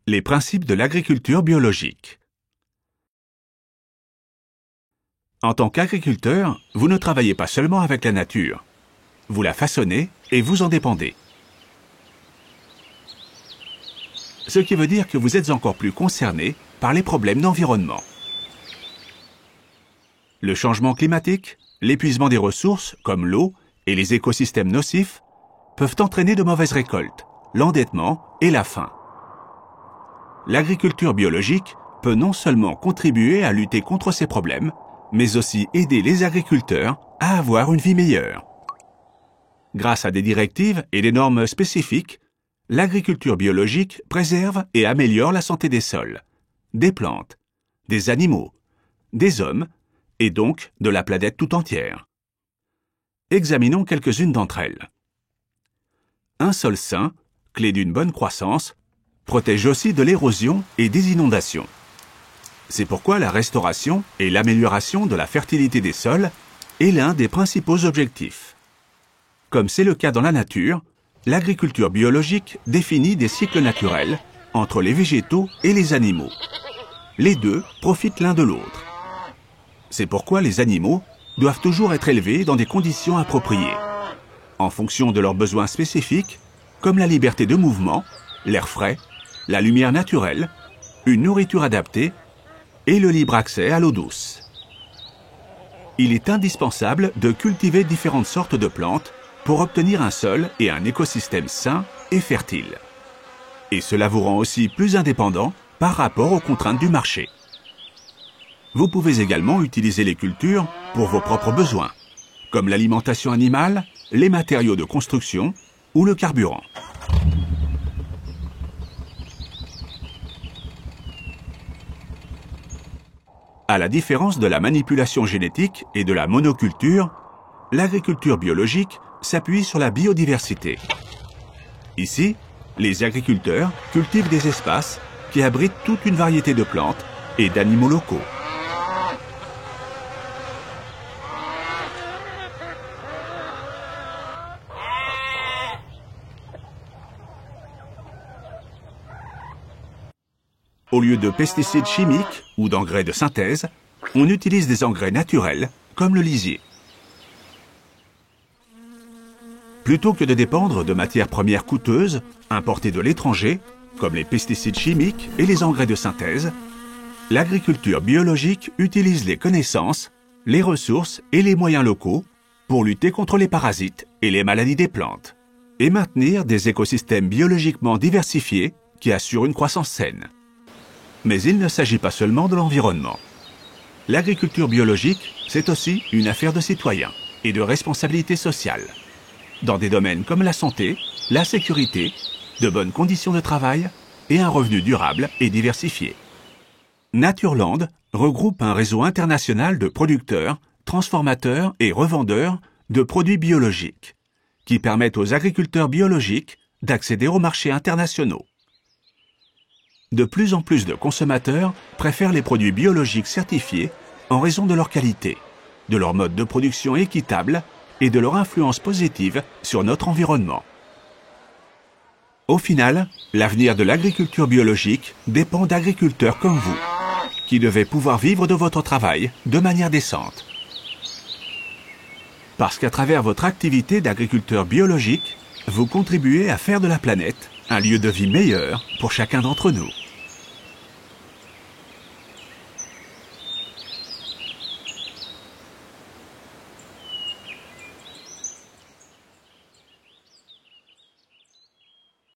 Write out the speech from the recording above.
Les principes de l'agriculture biologique. En tant qu'agriculteur, vous ne travaillez pas seulement avec la nature. Vous la façonnez et vous en dépendez. Ce qui veut dire que vous êtes encore plus concerné par les problèmes d'environnement. Le changement climatique, l'épuisement des ressources, comme l'eau, et les écosystèmes nocifs, peuvent entraîner de mauvaises récoltes, l'endettement et la faim. L'agriculture biologique peut non seulement contribuer à lutter contre ces problèmes, mais aussi aider les agriculteurs à avoir une vie meilleure. Grâce à des directives et des normes spécifiques, l'agriculture biologique préserve et améliore la santé des sols, des plantes, des animaux, des hommes et donc de la planète tout entière. Examinons quelques-unes d'entre elles. Un sol sain, clé d'une bonne croissance, protège aussi de l'érosion et des inondations. C'est pourquoi la restauration et l'amélioration de la fertilité des sols est l'un des principaux objectifs. Comme c'est le cas dans la nature, l'agriculture biologique définit des cycles naturels entre les végétaux et les animaux. Les deux profitent l'un de l'autre. C'est pourquoi les animaux doivent toujours être élevés dans des conditions appropriées, en fonction de leurs besoins spécifiques, comme la liberté de mouvement, l'air frais, la lumière naturelle, une nourriture adaptée et le libre accès à l'eau douce. Il est indispensable de cultiver différentes sortes de plantes pour obtenir un sol et un écosystème sain et fertile. Et cela vous rend aussi plus indépendant par rapport aux contraintes du marché. Vous pouvez également utiliser les cultures pour vos propres besoins, comme l'alimentation animale, les matériaux de construction ou le carburant. À la différence de la manipulation génétique et de la monoculture, l'agriculture biologique s'appuie sur la biodiversité. Ici, les agriculteurs cultivent des espaces qui abritent toute une variété de plantes et d'animaux locaux. Au lieu de pesticides chimiques ou d'engrais de synthèse, on utilise des engrais naturels, comme le lisier. Plutôt que de dépendre de matières premières coûteuses, importées de l'étranger, comme les pesticides chimiques et les engrais de synthèse, l'agriculture biologique utilise les connaissances, les ressources et les moyens locaux pour lutter contre les parasites et les maladies des plantes, et maintenir des écosystèmes biologiquement diversifiés qui assurent une croissance saine. Mais il ne s'agit pas seulement de l'environnement. L'agriculture biologique, c'est aussi une affaire de citoyens et de responsabilité sociale, dans des domaines comme la santé, la sécurité, de bonnes conditions de travail et un revenu durable et diversifié. Naturland regroupe un réseau international de producteurs, transformateurs et revendeurs de produits biologiques, qui permettent aux agriculteurs biologiques d'accéder aux marchés internationaux. De plus en plus de consommateurs préfèrent les produits biologiques certifiés en raison de leur qualité, de leur mode de production équitable et de leur influence positive sur notre environnement. Au final, l'avenir de l'agriculture biologique dépend d'agriculteurs comme vous, qui devez pouvoir vivre de votre travail de manière décente. Parce qu'à travers votre activité d'agriculteur biologique, vous contribuez à faire de la planète un lieu de vie meilleur pour chacun d'entre nous.